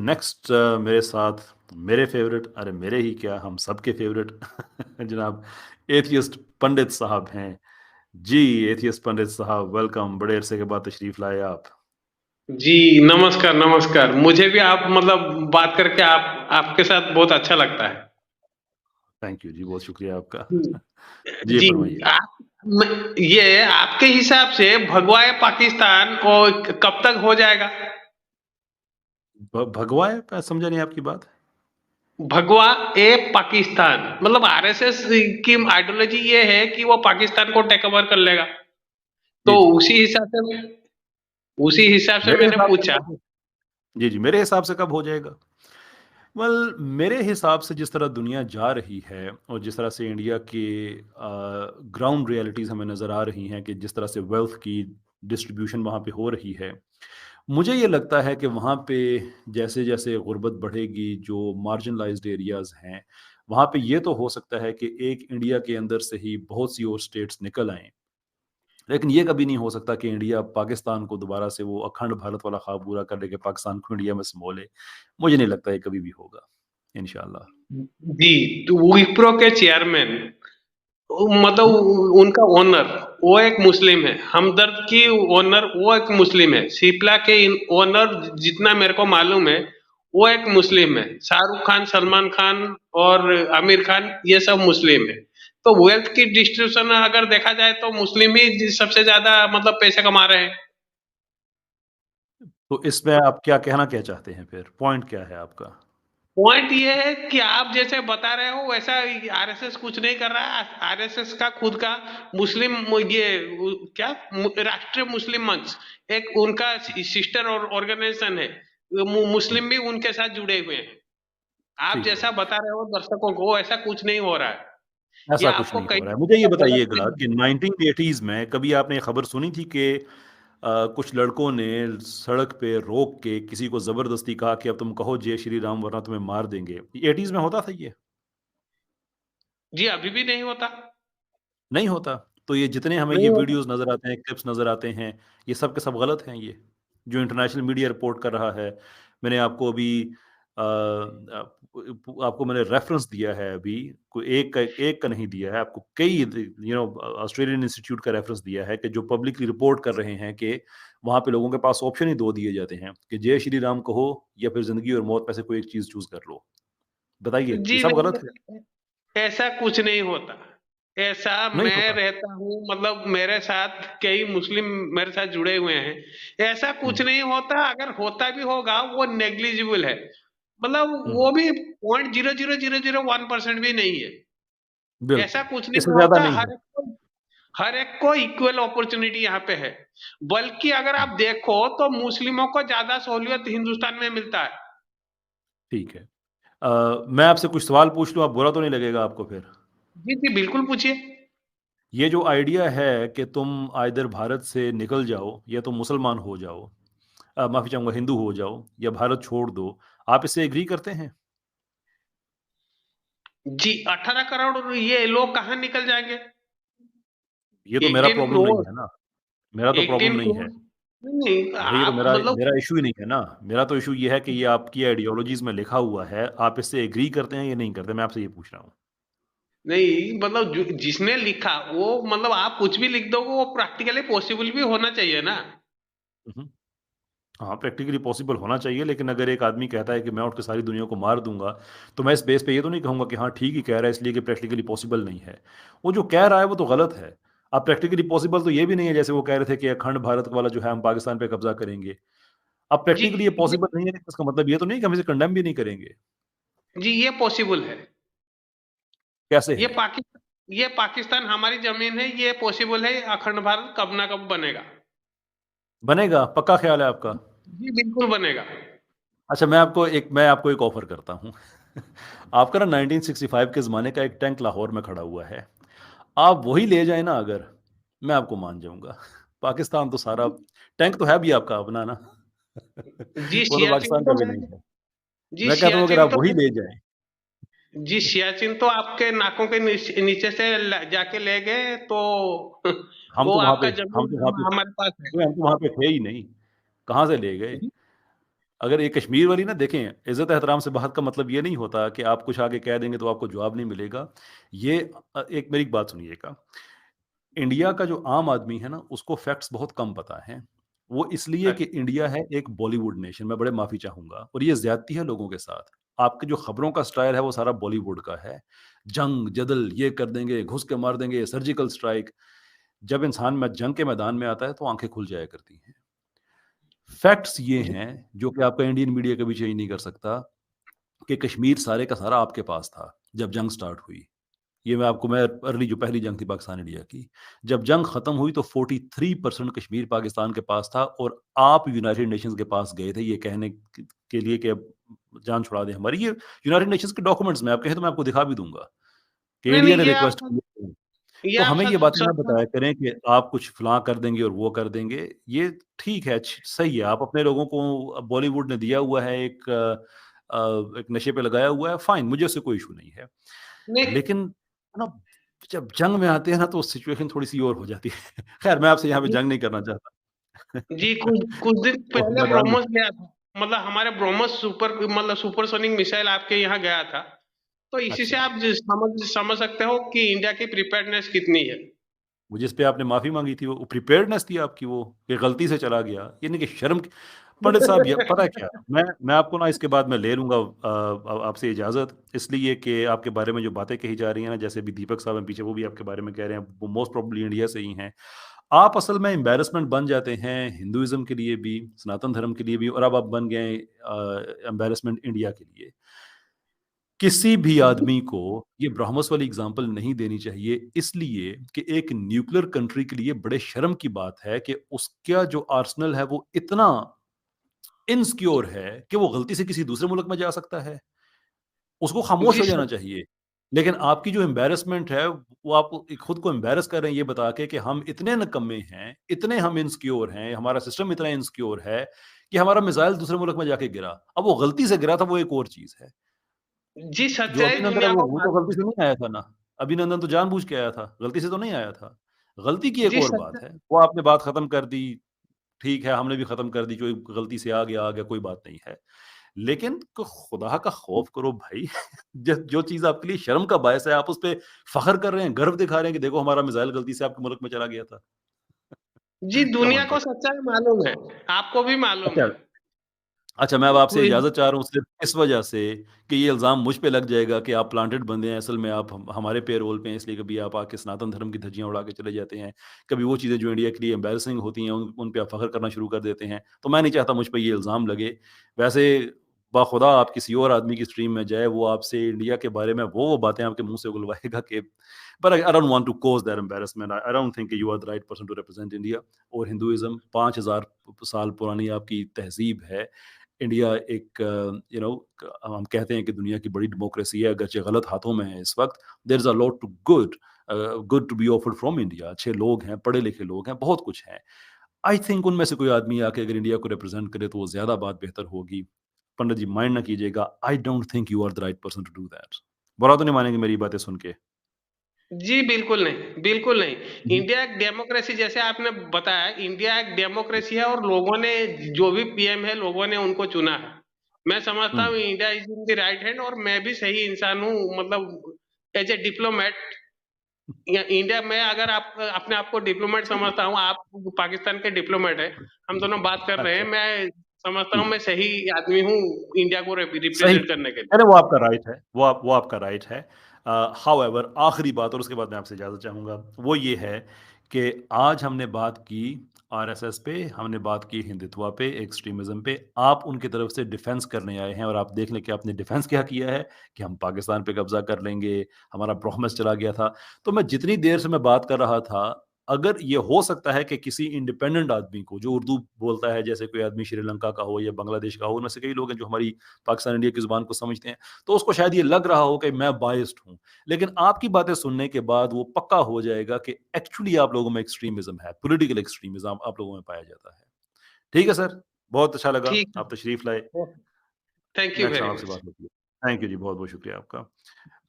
Next मेरे साथ मेरे फेवरेट, अरे मेरे ही क्या, हम सबके फेवरेट जनाब एथियस्ट पंडित साहब हैं। जी, एथियस्ट पंडित साहब वेलकम, बड़े अरसे के बाद तशरीफ लाए आप। जी, नमस्कार, नमस्कार। मुझे भी आप मतलब बात करके आप आपके साथ बहुत अच्छा लगता है। थैंक यू जी, बहुत शुक्रिया आपका। जी। जी जी, फरमाइए। आप म ये आपके हिसाब से भगवा पाकिस्तान और कब तक हो जाएगा? भगवा है, मैं समझा नहीं आपकी बात। भगवा पाकिस्तान मतलब आरएसएस की आइडियोलॉजी ये है कि वो पाकिस्तान को टेक ओवर कर लेगा। तो जी जी। उसी हिसाब से मेरे मैंने हिसाब से पूछा। कब, जी जी, मेरे हिसाब से कब हो जाएगा। मेरे हिसाब से जिस तरह दुनिया जा रही है और जिस तरह से इंडिया के ग्राउंड रियलिटीज़ हमें नज़र आ रही हैं कि जिस तरह से वेल्थ की डिस्ट्रीब्यूशन वहाँ पे हो रही है, मुझे ये लगता है कि वहाँ पे जैसे जैसे गुर्बत बढ़ेगी, जो मार्जिनलाइज्ड एरियाज़ हैं, वहाँ पे ये तो हो सकता है कि एक इंडिया के अंदर से ही बहुत सी और स्टेट्स निकल आएँ। लेकिन ये कभी नहीं हो सकता कि इंडिया पाकिस्तान को दोबारा से वो अखंड भारत वाला ख्वाब पूरा कर ले कि पाकिस्तान को इंडिया में समो ले। मुझे नहीं लगता ये कभी भी होगा, इंशाल्लाह। जी, तो विप्रो के चेयरमैन मतलब हुँ, उनका ओनर वो एक मुस्लिम है। हमदर्द की ओनर वो एक मुस्लिम है। सिप्ला के ओनर जितना मेरे को मालूम है वो एक मुस्लिम है। शाहरुख खान, सलमान खान और आमिर खान ये सब मुस्लिम है। तो वेल्थ की डिस्ट्रीब्यूशन अगर देखा जाए तो मुस्लिम ही सबसे ज्यादा मतलब पैसे कमा रहे हैं। तो इसमें आप क्या चाहते हैं फिर? पॉइंट क्या है आपका? पॉइंट ये है कि आप जैसे बता रहे हो वैसा आरएसएस कुछ नहीं कर रहा है। आरएसएस का खुद का मुस्लिम क्या राष्ट्रीय मुस्लिम मंच एक उनका सिस्टर और ऑर्गेनाइजेशन है। हुँ, मुस्लिम भी उनके साथ जुड़े हुए हैं। आप ठीक है। जैसा बता रहे हो दर्शकों को ऐसा कुछ नहीं हो रहा है। ये ऐसा कुछ आपको नहीं हो कहीं रहा है। मुझे ये गलत बताइएगा फहमी। कि 1980s में कभी आपने ये खबर सुनी थी कि कुछ लड़कों ने सड़क पे रोक के किसी को ज़बरदस्ती कहा कि अब तुम कहो जय श्री राम वरना तुम्हें मार देंगे। 80s में होता था ये? जी, अभी भी नहीं होता। नहीं होता। तो ये जितने हमें नहीं ये होता। वीडियोज़ नज़र आते हैं, क्लिप्स नज़र आते हैं, ये सब के सब गलत हैं ये, जो इंटरनेशनल मीडिया रिपोर्ट कर रहा है। मैंने आपको अभी आपको मैंने रेफ़रेंस दिया है अभी, कोई एक का नहीं दिया है, आपको कई ऑस्ट्रेलियन इंस्टीट्यूट का रेफ़रेंस दिया है कि जो पब्लिकली रिपोर्ट कर रहे हैं कि वहाँ पे लोगों के पास ऑप्शन ही 2 दिए जाते हैं कि जय श्री राम कहो या फिर ज़िंदगी और मौत में से कोई एक चीज़ चूज़ कर लो। बताइए, ये जी, सब गलत है? ऐसा कुछ नहीं होता। ऐसा नहीं मैं होता। रहता हूँ मतलब मेरे साथ कई मुस्लिम मेरे साथ जुड़े हुए हैं। ऐसा हुँ, कुछ नहीं होता, अगर होता भी होगा वो नेग्लिजिबल है। मतलब हुँ, वो भी 0.00001% भी नहीं है। ऐसा बिल्कुल। कुछ नहीं इससे ज़्यादा होता, नहीं है। हर एक को इक्वल अपॉर्चुनिटी यहाँ पे है। बल्कि अगर आप देखो तो मुस्लिमों को ज़्यादा सहूलियत हिंदुस्तान में मिलता है। ठीक है। मैं आपसे कुछ सवाल पूछ लूँ, आप बुरा तो नहीं लगेगा आपको फिर? जी, जी, बिल्कुल पूछिए। ये जो आइडिया है कि तुम आइदर भारत से निकल जाओ या तुम मुसलमान हो जाओ, माफ़ी चाहूँगा हिंदू हो जाओ या भारत छोड़ दो, आप इससे एग्री करते हैं? जी, 18 करोड़ ये लोग कहाँ निकल जाएँगे? ये तो मेरा 18 प्रॉब्लम नहीं करोड़ है ना, मेरा तो प्रॉब्लम 18 नहीं है। करोड़ नहीं, भई ये तो आप मेरा मतलब मेरा इश्यू ही नहीं है ना, मेरा तो इश्यू ये है कि ये आपकी आइडियोलॉजीज़ में लिखा हुआ है, आप इससे एग्री करते हैं या नहीं करते? मैं आपसे ये पूछ रहा हूँ। नहीं मतलब जो जिसने लिखा वो मतलब आप कुछ भी लिख दोगे वो प्रैक्टिकली पॉसिबल भी होना चाहिए ना। हुँ, हुँ। हाँ, प्रैक्टिकली पॉसिबल होना चाहिए, लेकिन अगर एक आदमी कहता है कि मैं उठ के सारी दुनिया को मार दूँगा, तो मैं इस बेस पे ये तो नहीं कहूँगा कि हाँ, ठीक ही कह रहा है इसलिए कि प्रैक्टिकली पॉसिबल नहीं है। वो जो कह रहा है वो तो गलत है। अब प्रैक्टिकली पॉसिबल तो ये भी नहीं है जैसे वो कह रहे थे कि अखंड भारत वाला जो है हम पाकिस्तान पे कब्ज़ा करेंगे। अब जी, प्रैक्टिकली ये ये पॉसिबल नहीं है तो इसका मतलब ये तो नहीं कि हम इसे कंडेम भी नहीं करेंगे। जी, ये पॉसिबल है। कैसे ये है? पाकिस्तान हमारी ज़मीन है, ये पॉसिबल है, अखंड भारत कब ना कब बनेगा। बनेगा? पक्का ख़्याल है आपका? जी, बिल्कुल बनेगा। अच्छा, मैं आपको एक ऑफ़र करता हूँ। आपका ना 1965 के ज़माने का एक टैंक लाहौर में खड़ा हुआ है। आप वही ले जाएँ ना अगर, मैं आपको मान जाऊँगा। पाकिस्तान तो सारा टैंक तो है भी आपका अपना ना। जी, वो तो सियाचिन पाकिस्तान का तो भी है। नहीं है। जी, मैं कहता हूँ अगर सियाचिन आप तो वही है। ले जाएँ, जी, सियाचिन तो आपके नाकों के नीचे से जाके ले गए तो हम वो तो वहाँ पे आपका हम जमीन तो वहाँ पे हमारे पास है। हम तो वहाँ पे थे ही नहीं। कहाँ से ले गए? अगर ये कश्मीर वाली ना देखें, इज़्ज़त एहतराम से बात का मतलब ये नहीं होता कि आप कुछ आगे कह देंगे तो आपको जवाब नहीं मिलेगा। ये एक मेरी एक बात सुनिएगा, इंडिया का जो आम आदमी है ना, उसको फैक्ट्स बहुत कम पता हैं। वो इसलिए कि अच्छा। इंडिया है एक बॉलीवुड नेशन, मैं बड़े माफ़ी चाहूँगा और ये ज़्यादती है लोगों के साथ। आपके जो खबरों का स्टाइल है वो सारा बॉलीवुड का है। जंग, जदल, ये कर देंगे, घुस के मार देंगे, सर्जिकल स्ट्राइक। जब इंसान में जंग के मैदान में आता है तो आँखें खुल जाया करती हैं। फैक्ट्स ये जी। हैं जो कि आपका इंडियन मीडिया कभी चेंज नहीं कर सकता कि कश्मीर सारे का सारा आपके पास था जब जंग स्टार्ट हुई। ये मैं अर्ली जो पहली जंग थी पाकिस्तान इंडिया की, जब जंग खत्म हुई तो 43% कश्मीर पाकिस्तान के पास था और आप यूनाइटेड नेशंस के पास गए थे ये कहने के लिए कि अब जान छुड़ा दें हमारी। ये यूनाइटेड नेशंस के डॉक्यूमेंट्स में आप कहें तो मैं आपको दिखा भी दूंगा कि नहीं, इंडिया नहीं, ने ये आप रिक्वेस्ट सच की है। ये तो आप हमें ये सच बातें ना सच बताया करें कि आप कुछ फलां कर देंगे और वो कर देंगे। ये ठीक है, सही है, आप अपने लोगों को बॉलीवुड ने दिया हुआ है एक नशे पे लगाया हुआ है, फाइन, मुझे उससे कोई इशू नहीं है। नहीं। लेकिन ना जब जंग में आते हैं ना तो सिचुएशन थोड़ी-सी और हो जाती है। खैर मैं आपसे यहाँ पे जी, जंग नहीं करना चाहता। जी, कुछ कुछ दिन वो पहले मैदान में ब्रह्मोस गया था। मतलब हमारे ब्रह्मोस सुपरसोनिक मिसाइल आपके यहाँ गया था। तो इसी से अच्छा, आप समझ समझ सकते हो कि इंडिया की प्रिपेयर्डनेस कितनी है। वो जिस पे आपने माफ़ी माँगी थी वो प्रिपेयर्डनेस थी आपकी वो, कि गलती से चला गया। ये नहीं कि शर्म की पंडित साहब ये पता है क्या? मैं आपको ना इसके बाद मैं ले लूँगा आपसे इजाज़त इसलिए कि आपके बारे में जो बातें कही जा रही हैं ना, जैसे अभी दीपक साहब हैं पीछे वो भी आपके बारे में कह रहे हैं, वो मोस्ट प्रोबेबली इंडिया से ही हैं। आप असल में एम्बैरेसमेंट बन जाते हैं हिंदुइज़्म के लिए भी, सनातन धर्म के लिए भी और अब आप बन गए एम्बैरेसमेंट इंडिया के लिए। किसी भी आदमी को ये ब्राह्मस वाली एग्ज़ाम्पल नहीं देनी चाहिए इसलिए कि एक न्यूक्लियर कंट्री के लिए बड़े शर्म की बात है कि उसका जो आर्सेनल है वो इतना इनसिक्योर है कि वो गलती से किसी दूसरे मुल्क में जा सकता है। उसको खामोश जी हो सर। जाना चाहिए। लेकिन आपकी जो एम्बैरेसमेंट है, वो आप खुद को एम्बैरेस कर रहे हैं ये बता के कि हम इतने निकम्मे हैं, इतने हम इनसिक्योर हैं, हमारा सिस्टम इतना इनसिक्योर है कि हमारा मिसाइल दूसरे मुल्क में जाके गिरा। अब वो गलती से गिरा था वो एक और चीज़ है। जी, जो सच्चाई अभिनंदन है दुनिया को वो तो मालूम गलती से नहीं आया था ना। अभिनंदन तो जानबूझ के आया था, गलती से तो नहीं आया था। गलती की है। एक जी, और बात सच्चा है। वो आपने बात खत्म कर दी, ठीक है, हमने भी खत्म कर दी, जो गलती से आ गया, कोई बात नहीं है। लेकिन खुदा का खौफ करो भाई। जो चीज़ आपके लिए शर्म का बायस है, आप उस पे फ़ख्र कर रहे हैं, गर्व दिखा रहे हैं कि देखो हमारा मिसाइल गलती से आपके मुल्क में चला गया था। जी, कम दुनिया ऑन को भाई। सच्चाई मालूम है, आपको भी मालूम अच्छा है। अच्छा, मैं अब आपसे कोई इजाज़त चाह रहा हूँ सिर्फ़ इस वजह से कि ये इल्ज़ाम मुझ पे लग जाएगा कि आप प्लांटेड बंदे हैं, असल में आप हमारे पेरोल पे हैं, इसलिए कभी आप आके सनातन धर्म की धज्जियाँ उड़ा के चले जाते हैं। कभी वो चीज़ें जो इंडिया के लिए एम्बैरेसिंग होती हैं, उन पे आप फ़ख्र करना शुरू कर देते हैं। तो मैं नहीं चाहता मुझ पे ये इल्ज़ाम लगे। वैसे बाख़ुदा आप किसी और आदमी की स्ट्रीम में जाए, वो आपसे इंडिया के बारे में वो बातें आपके मुँह से उगलवाएगा कि but I don't want to cause that embarrassment. I don't think you are the right person to represent India और हिंदुइज़्म 5000 साल पुरानी आपकी तहज़ीब है। इंडिया एक हम कहते हैं कि दुनिया की बड़ी डेमोक्रेसी है, अगरचे गलत हाथों में है इस वक़्त। There is a lot to good to be offered from India. अच्छे लोग हैं, पढ़े-लिखे लोग हैं, बहुत कुछ है। आई थिंक उनमें से कोई आदमी आके अगर इंडिया को रिप्रेज़ेंट करे तो वो ज़्यादा बात बेहतर होगी। पंडित जी माइंड ना कीजिएगा, I don't think you are the right person to do that. बुरा तो नहीं मानेंगे मेरी बातें सुन के? जी, बिल्कुल नहीं, बिल्कुल नहीं। हुँ, हुँ। इंडिया एक डेमोक्रेसी जैसे आपने बताया, इंडिया एक डेमोक्रेसी है और लोगों ने जो भी पीएम है, लोगों ने उनको चुना है। मैं समझता हुँ, हूँ India is in the right hand और मैं भी सही इंसान हूँ मतलब एज़ अ डिप्लोमैट या इंडिया में अगर आप अपने आप को डिप्लोमैट समझता हूँ, आप पाकिस्तान के डिप्लोमैट हैं, हम दोनों बात कर रहे हैं, अच्छा, मैं समझता हूँ ठीक मैं है। सही आदमी हूँ इंडिया को सही रिप्रेज़ेंट करने के लिए। अरे वो आपका राइट है, वो आपका राइट है। हाउएवर आखिरी बात और उसके बाद मैं आपसे इजाज़त चाहूँगा, वो ये है कि आज हमने बात की आरएसएस पे, हमने बात की हिंदुत्व पे, एक्सट्रीमिज़्म पे, आप उनकी तरफ से डिफेंस करने आए हैं और आप देख लें कि आपने डिफेंस क्या किया है कि हम पाकिस्तान पे कब्ज़ा कर लेंगे, हमारा ब्रह्मस चला गया था। तो मैं जितनी देर से मैं बात कर रहा था, अगर ये हो सकता है कि किसी इंडिपेंडेंट आदमी को जो उर्दू बोलता है, जैसे कोई आदमी श्रीलंका का हो या बांग्लादेश का हो, उनमें से कई लोग हैं जो हमारी पाकिस्तान इंडिया की ज़ुबान को समझते हैं, तो उसको शायद ये लग रहा हो कि मैं बायस्ड हूँ। लेकिन आपकी बातें सुनने के बाद वो पक्का हो जाएगा कि एक्चुअली आप लोगों में एक्सट्रीमिज़्म है, पॉलिटिकल एक्सट्रीमिज़्म आप लोगों में पाया जाता है। ठीक है सर, बहुत अच्छा लगा, ठीक है, आप तशरीफ़ लाए। Okay, thank you next time very आपसे मच। बात होती है। थैंक यू जी, बहुत-बहुत शुक्रिया आपका।